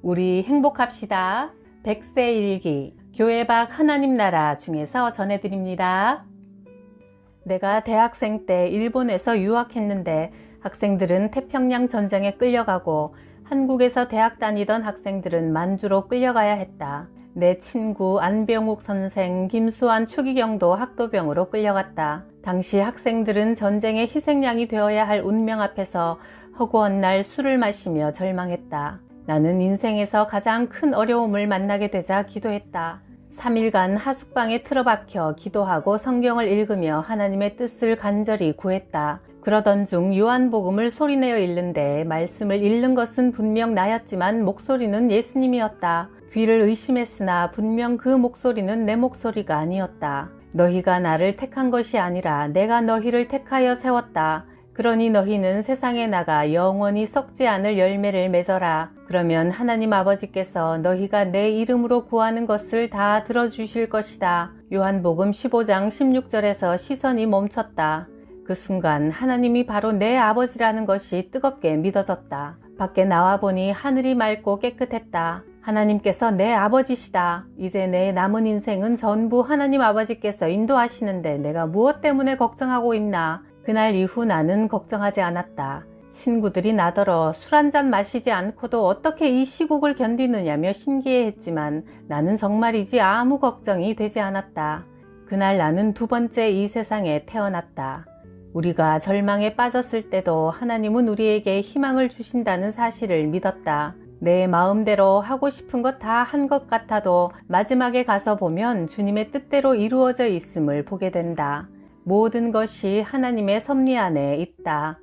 우리 행복합시다. 100세 일기 교회 밖 하나님 나라 중에서 전해드립니다. 내가 대학생 때 일본에서 유학했는데 학생들은 태평양 전쟁에 끌려가고 한국에서 대학 다니던 학생들은 만주로 끌려가야 했다. 내 친구 안병욱 선생, 김수환 추기경도 학도병으로 끌려갔다. 당시 학생들은 전쟁의 희생양이 되어야 할 운명 앞에서 허구한 날 술을 마시며 절망했다. 나는 인생에서 가장 큰 어려움을 만나게 되자 기도했다. 3일간 하숙방에 틀어박혀 기도하고 성경을 읽으며 하나님의 뜻을 간절히 구했다. 그러던 중 요한복음을 소리내어 읽는데 말씀을 읽는 것은 분명 나였지만 목소리는 예수님이었다. 귀를 의심했으나 분명 그 목소리는 내 목소리가 아니었다. 너희가 나를 택한 것이 아니라 내가 너희를 택하여 세웠다. 그러니 너희는 세상에 나가 영원히 썩지 않을 열매를 맺어라. 그러면 하나님 아버지께서 너희가 내 이름으로 구하는 것을 다 들어주실 것이다. 요한복음 15장 16절에서 시선이 멈췄다. 그 순간 하나님이 바로 내 아버지라는 것이 뜨겁게 믿어졌다. 밖에 나와보니 하늘이 맑고 깨끗했다. 하나님께서 내 아버지시다. 이제 내 남은 인생은 전부 하나님 아버지께서 인도하시는데 내가 무엇 때문에 걱정하고 있나? 그날 이후 나는 걱정하지 않았다. 친구들이 나더러 술 한잔 마시지 않고도 어떻게 이 시국을 견디느냐며 신기해했지만 나는 정말이지 아무 걱정이 되지 않았다. 그날 나는 두 번째 이 세상에 태어났다. 우리가 절망에 빠졌을 때도 하나님은 우리에게 희망을 주신다는 사실을 믿었다. 내 마음대로 하고 싶은 것 다 한 것 같아도 마지막에 가서 보면 주님의 뜻대로 이루어져 있음을 보게 된다. 모든 것이 하나님의 섭리 안에 있다.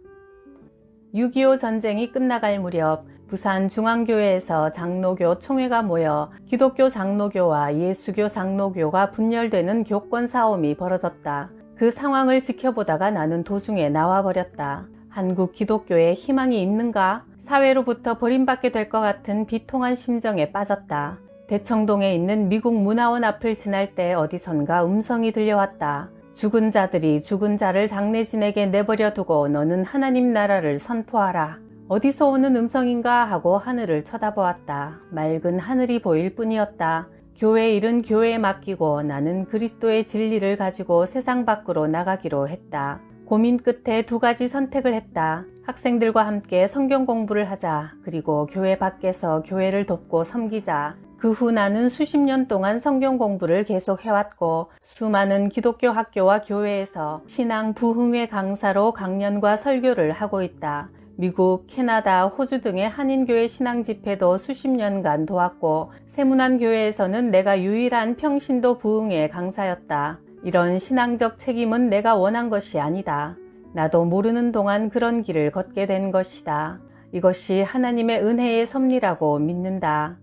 6.25 전쟁이 끝나갈 무렵 부산 중앙교회에서 장로교 총회가 모여 기독교 장로교와 예수교 장로교가 분열되는 교권 싸움이 벌어졌다. 그 상황을 지켜보다가 나는 도중에 나와버렸다. 한국 기독교에 희망이 있는가? 사회로부터 버림받게 될 것 같은 비통한 심정에 빠졌다. 대청동에 있는 미국 문화원 앞을 지날 때 어디선가 음성이 들려왔다. 죽은 자들이 죽은 자를 장례진에게 내버려 두고 너는 하나님 나라를 선포하라. 어디서 오는 음성인가 하고 하늘을 쳐다보았다. 맑은 하늘이 보일 뿐이었다. 교회 일은 교회에 맡기고 나는 그리스도의 진리를 가지고 세상 밖으로 나가기로 했다. 고민 끝에 두 가지 선택을 했다. 학생들과 함께 성경 공부를 하자. 그리고 교회 밖에서 교회를 돕고 섬기자. 그 후 나는 수십 년 동안 성경 공부를 계속 해왔고 수많은 기독교 학교와 교회에서 신앙 부흥회 강사로 강연과 설교를 하고 있다. 미국, 캐나다, 호주 등의 한인교회 신앙 집회도 수십 년간 도왔고 세문안교회에서는 내가 유일한 평신도 부흥회 강사였다. 이런 신앙적 책임은 내가 원한 것이 아니다. 나도 모르는 동안 그런 길을 걷게 된 것이다. 이것이 하나님의 은혜의 섭리라고 믿는다.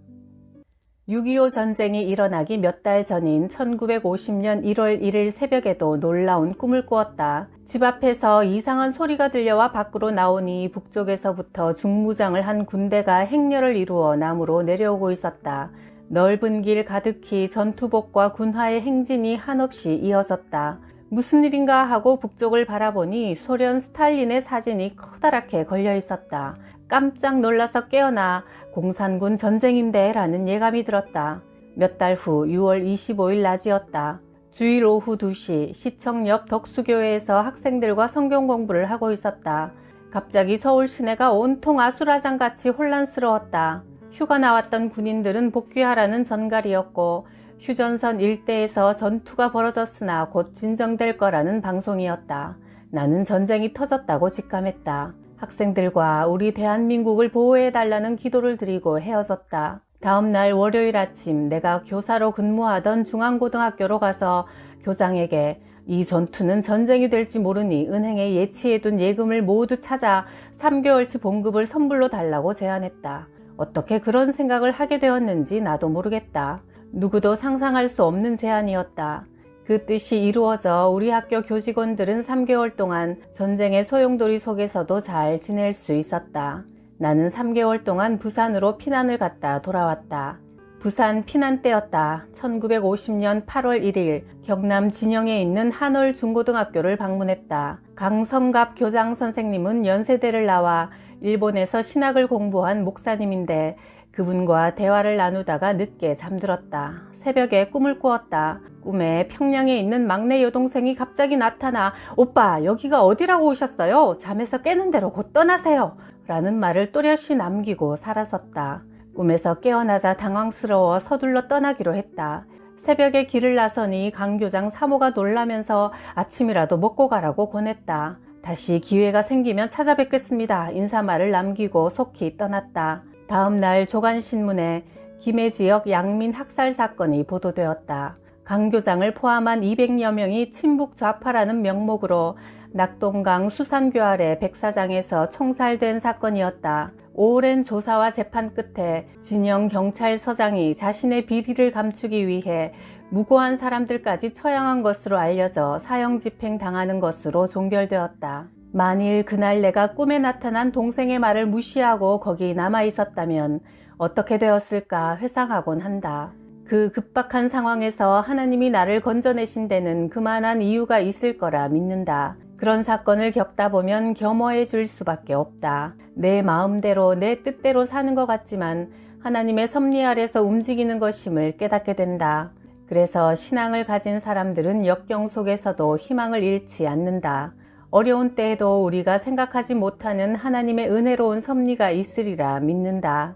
6.25 전쟁이 일어나기 몇 달 전인 1950년 1월 1일 새벽에도 놀라운 꿈을 꾸었다. 집 앞에서 이상한 소리가 들려와 밖으로 나오니 북쪽에서부터 중무장을 한 군대가 행렬을 이루어 남으로 내려오고 있었다. 넓은 길 가득히 전투복과 군화의 행진이 한없이 이어졌다. 무슨 일인가 하고 북쪽을 바라보니 소련 스탈린의 사진이 커다랗게 걸려 있었다. 깜짝 놀라서 깨어나 공산군 전쟁인데 라는 예감이 들었다. 몇 달 후 6월 25일 낮이었다. 주일 오후 2시 시청 옆 덕수교회에서 학생들과 성경 공부를 하고 있었다. 갑자기 서울 시내가 온통 아수라장같이 혼란스러웠다. 휴가 나왔던 군인들은 복귀하라는 전갈이었고 휴전선 일대에서 전투가 벌어졌으나 곧 진정될 거라는 방송이었다. 나는 전쟁이 터졌다고 직감했다. 학생들과 우리 대한민국을 보호해달라는 기도를 드리고 헤어졌다. 다음 날 월요일 아침 내가 교사로 근무하던 중앙고등학교로 가서 교장에게 이 전투는 전쟁이 될지 모르니 은행에 예치해둔 예금을 모두 찾아 3개월치 봉급을 선불로 달라고 제안했다. 어떻게 그런 생각을 하게 되었는지 나도 모르겠다. 누구도 상상할 수 없는 제안이었다. 그 뜻이 이루어져 우리 학교 교직원들은 3개월 동안 전쟁의 소용돌이 속에서도 잘 지낼 수 있었다. 나는 3개월 동안 부산으로 피난을 갔다 돌아왔다. 부산 피난 때였다. 1950년 8월 1일 경남 진영에 있는 한월 중고등학교를 방문했다. 강성갑 교장 선생님은 연세대를 나와 일본에서 신학을 공부한 목사님인데 그분과 대화를 나누다가 늦게 잠들었다. 새벽에 꿈을 꾸었다. 꿈에 평양에 있는 막내 여동생이 갑자기 나타나 오빠 여기가 어디라고 오셨어요? 잠에서 깨는 대로 곧 떠나세요. 라는 말을 또렷이 남기고 사라졌다. 꿈에서 깨어나자 당황스러워 서둘러 떠나기로 했다. 새벽에 길을 나서니 강교장 사모가 놀라면서 아침이라도 먹고 가라고 권했다. 다시 기회가 생기면 찾아뵙겠습니다. 인사말을 남기고 속히 떠났다. 다음 날 조간신문에 김해 지역 양민 학살 사건이 보도되었다. 강교장을 포함한 200여 명이 친북 좌파라는 명목으로 낙동강 수산교 아래 백사장에서 총살된 사건이었다. 오랜 조사와 재판 끝에 진영 경찰서장이 자신의 비리를 감추기 위해 무고한 사람들까지 처형한 것으로 알려져 사형 집행 당하는 것으로 종결되었다. 만일 그날 내가 꿈에 나타난 동생의 말을 무시하고 거기 남아 있었다면 어떻게 되었을까 회상하곤 한다. 그 급박한 상황에서 하나님이 나를 건져내신 데는 그만한 이유가 있을 거라 믿는다. 그런 사건을 겪다 보면 겸허해 줄 수밖에 없다. 내 마음대로 내 뜻대로 사는 것 같지만 하나님의 섭리 아래서 움직이는 것임을 깨닫게 된다. 그래서 신앙을 가진 사람들은 역경 속에서도 희망을 잃지 않는다. 어려운 때에도 우리가 생각하지 못하는 하나님의 은혜로운 섭리가 있으리라 믿는다.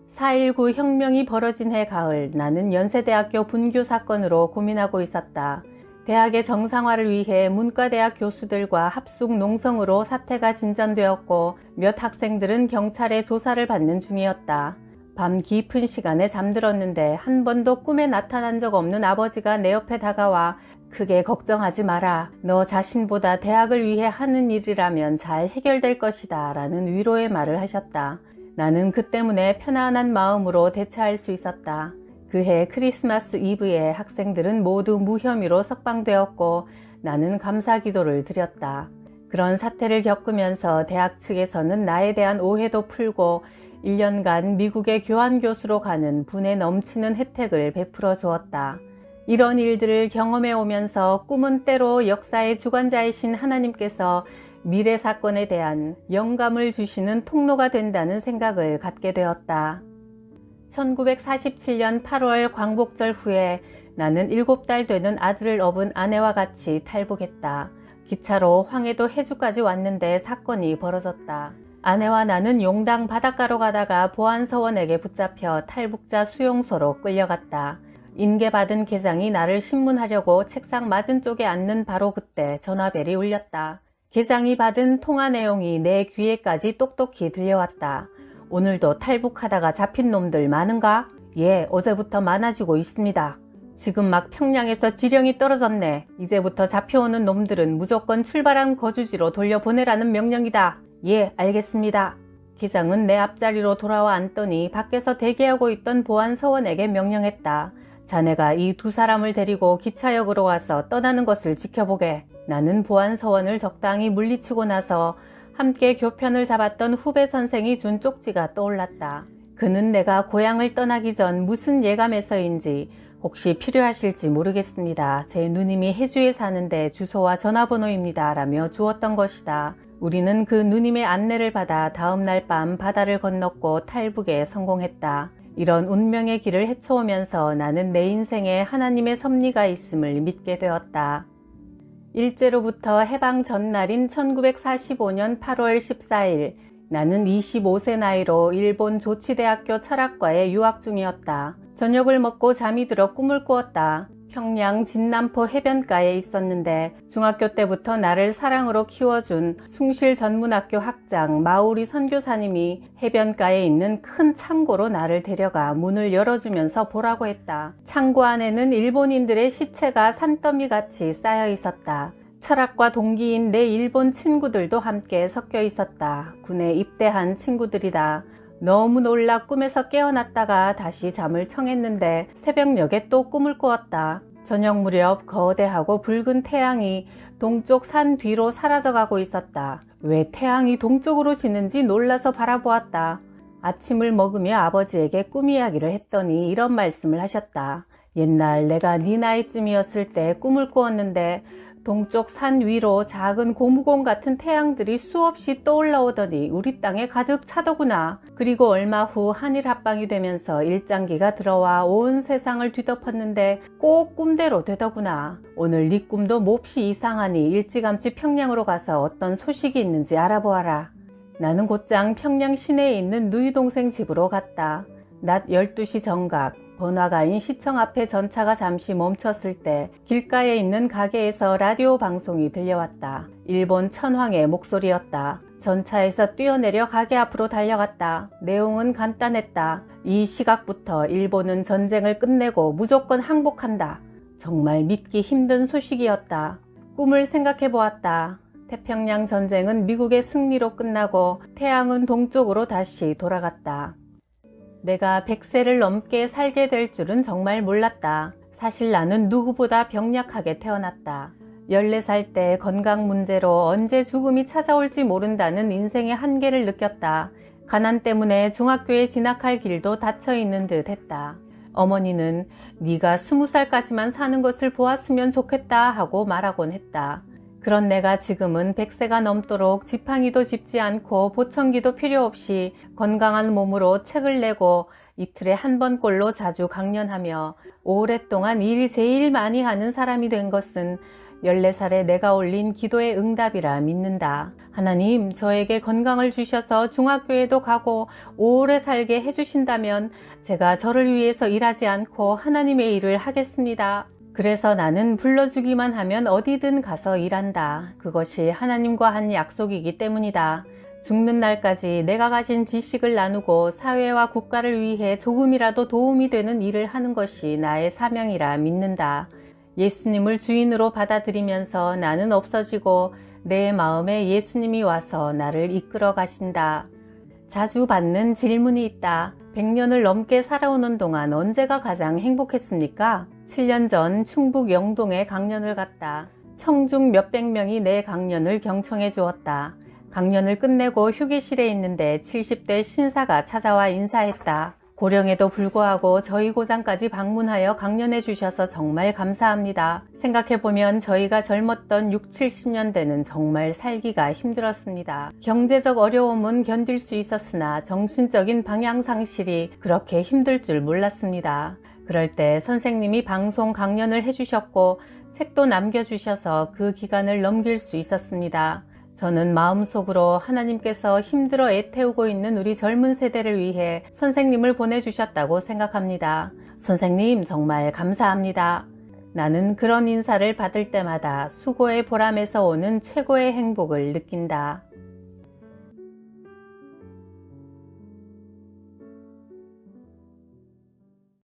4.19 혁명이 벌어진 해 가을, 나는 연세대학교 분교 사건으로 고민하고 있었다. 대학의 정상화를 위해 문과대학 교수들과 합숙 농성으로 사태가 진전되었고 몇 학생들은 경찰의 조사를 받는 중이었다. 밤 깊은 시간에 잠들었는데 한 번도 꿈에 나타난 적 없는 아버지가 내 옆에 다가와 크게 걱정하지 마라. 너 자신보다 대학을 위해 하는 일이라면 잘 해결될 것이다 라는 위로의 말을 하셨다. 나는 그 때문에 편안한 마음으로 대처할 수 있었다. 그해 크리스마스 이브에 학생들은 모두 무혐의로 석방되었고 나는 감사 기도를 드렸다. 그런 사태를 겪으면서 대학 측에서는 나에 대한 오해도 풀고 1년간 미국의 교환교수로 가는 분에 넘치는 혜택을 베풀어 주었다. 이런 일들을 경험해 오면서 꿈은 때로 역사의 주관자이신 하나님께서 미래 사건에 대한 영감을 주시는 통로가 된다는 생각을 갖게 되었다. 1947년 8월 광복절 후에 나는 7달 되는 아들을 업은 아내와 같이 탈북했다. 기차로 황해도 해주까지 왔는데 사건이 벌어졌다. 아내와 나는 용당 바닷가로 가다가 보안서원에게 붙잡혀 탈북자 수용소로 끌려갔다. 인계받은 계장이 나를 신문하려고 책상 맞은 쪽에 앉는 바로 그때 전화벨이 울렸다. 계장이 받은 통화 내용이 내 귀에까지 똑똑히 들려왔다. 오늘도 탈북하다가 잡힌 놈들 많은가? 예, 어제부터 많아지고 있습니다. 지금 막 평양에서 지령이 떨어졌네. 이제부터 잡혀오는 놈들은 무조건 출발한 거주지로 돌려보내라는 명령이다. 예, 알겠습니다. 기장은 내 앞자리로 돌아와 앉더니 밖에서 대기하고 있던 보안서원에게 명령했다. 자네가 이 두 사람을 데리고 기차역으로 와서 떠나는 것을 지켜보게. 나는 보안서원을 적당히 물리치고 나서 함께 교편을 잡았던 후배 선생이 준 쪽지가 떠올랐다. 그는 내가 고향을 떠나기 전 무슨 예감에서인지 혹시 필요하실지 모르겠습니다. 제 누님이 해주에 사는데 주소와 전화번호입니다. 라며 주었던 것이다. 우리는 그 누님의 안내를 받아 다음 날 밤 바다를 건넜고 탈북에 성공했다. 이런 운명의 길을 헤쳐오면서 나는 내 인생에 하나님의 섭리가 있음을 믿게 되었다. 일제로부터 해방 전날인 1945년 8월 14일, 나는 25세 나이로 일본 조치대학교 철학과에 유학 중이었다. 저녁을 먹고 잠이 들어 꿈을 꾸었다. 평양 진남포 해변가에 있었는데 중학교 때부터 나를 사랑으로 키워준 숭실전문학교 학장 마우리 선교사님이 해변가에 있는 큰 창고로 나를 데려가 문을 열어주면서 보라고 했다. 창고 안에는 일본인들의 시체가 산더미같이 쌓여 있었다. 철학과 동기인 내 일본 친구들도 함께 섞여 있었다. 군에 입대한 친구들이다. 너무 놀라 꿈에서 깨어났다가 다시 잠을 청했는데 새벽녘에 또 꿈을 꾸었다. 저녁 무렵 거대하고 붉은 태양이 동쪽 산 뒤로 사라져가고 있었다. 왜 태양이 동쪽으로 지는지 놀라서 바라보았다. 아침을 먹으며 아버지에게 꿈 이야기를 했더니 이런 말씀을 하셨다. 옛날 내가 네 나이쯤이었을 때 꿈을 꾸었는데 동쪽 산 위로 작은 고무공 같은 태양들이 수없이 떠올라오더니 우리 땅에 가득 차더구나. 그리고 얼마 후 한일 합방이 되면서 일장기가 들어와 온 세상을 뒤덮었는데 꼭 꿈대로 되더구나. 오늘 네 꿈도 몹시 이상하니 일찌감치 평양으로 가서 어떤 소식이 있는지 알아보아라. 나는 곧장 평양 시내에 있는 누이 동생 집으로 갔다. 낮 12시 정각. 번화가인 시청 앞에 전차가 잠시 멈췄을 때 길가에 있는 가게에서 라디오 방송이 들려왔다. 일본 천황의 목소리였다. 전차에서 뛰어내려 가게 앞으로 달려갔다. 내용은 간단했다. 이 시각부터 일본은 전쟁을 끝내고 무조건 항복한다. 정말 믿기 힘든 소식이었다. 꿈을 생각해 보았다. 태평양 전쟁은 미국의 승리로 끝나고 태양은 동쪽으로 다시 돌아갔다. 내가 100세를 넘게 살게 될 줄은 정말 몰랐다. 사실 나는 누구보다 병약하게 태어났다. 14살 때 건강 문제로 언제 죽음이 찾아올지 모른다는 인생의 한계를 느꼈다. 가난 때문에 중학교에 진학할 길도 닫혀 있는 듯 했다. 어머니는 네가 20살까지만 사는 것을 보았으면 좋겠다 하고 말하곤 했다. 그런 내가 지금은 100세가 넘도록 지팡이도 짚지 않고 보청기도 필요 없이 건강한 몸으로 책을 내고 이틀에 한 번꼴로 자주 강연하며 오랫동안 일 제일 많이 하는 사람이 된 것은 14살에 내가 올린 기도의 응답이라 믿는다. 하나님, 저에게 건강을 주셔서 중학교에도 가고 오래 살게 해주신다면 제가 저를 위해서 일하지 않고 하나님의 일을 하겠습니다. 그래서 나는 불러주기만 하면 어디든 가서 일한다. 그것이 하나님과 한 약속이기 때문이다. 죽는 날까지 내가 가진 지식을 나누고 사회와 국가를 위해 조금이라도 도움이 되는 일을 하는 것이 나의 사명이라 믿는다. 예수님을 주인으로 받아들이면서 나는 없어지고 내 마음에 예수님이 와서 나를 이끌어 가신다. 자주 받는 질문이 있다. 100년을 넘게 살아오는 동안 언제가 가장 행복했습니까? 7년 전 충북 영동에 강연을 갔다. 청중 몇백 명이 내 강연을 경청해 주었다. 강연을 끝내고 휴게실에 있는데 70대 신사가 찾아와 인사했다. 고령에도 불구하고 저희 고장까지 방문하여 강연해 주셔서 정말 감사합니다. 생각해보면 저희가 젊었던 6, 70년대는 정말 살기가 힘들었습니다. 경제적 어려움은 견딜 수 있었으나 정신적인 방향 상실이 그렇게 힘들 줄 몰랐습니다. 그럴 때 선생님이 방송 강연을 해주셨고 책도 남겨주셔서 그 기간을 넘길 수 있었습니다. 저는 마음속으로 하나님께서 힘들어 애태우고 있는 우리 젊은 세대를 위해 선생님을 보내주셨다고 생각합니다. 선생님 정말 감사합니다. 나는 그런 인사를 받을 때마다 수고의 보람에서 오는 최고의 행복을 느낀다.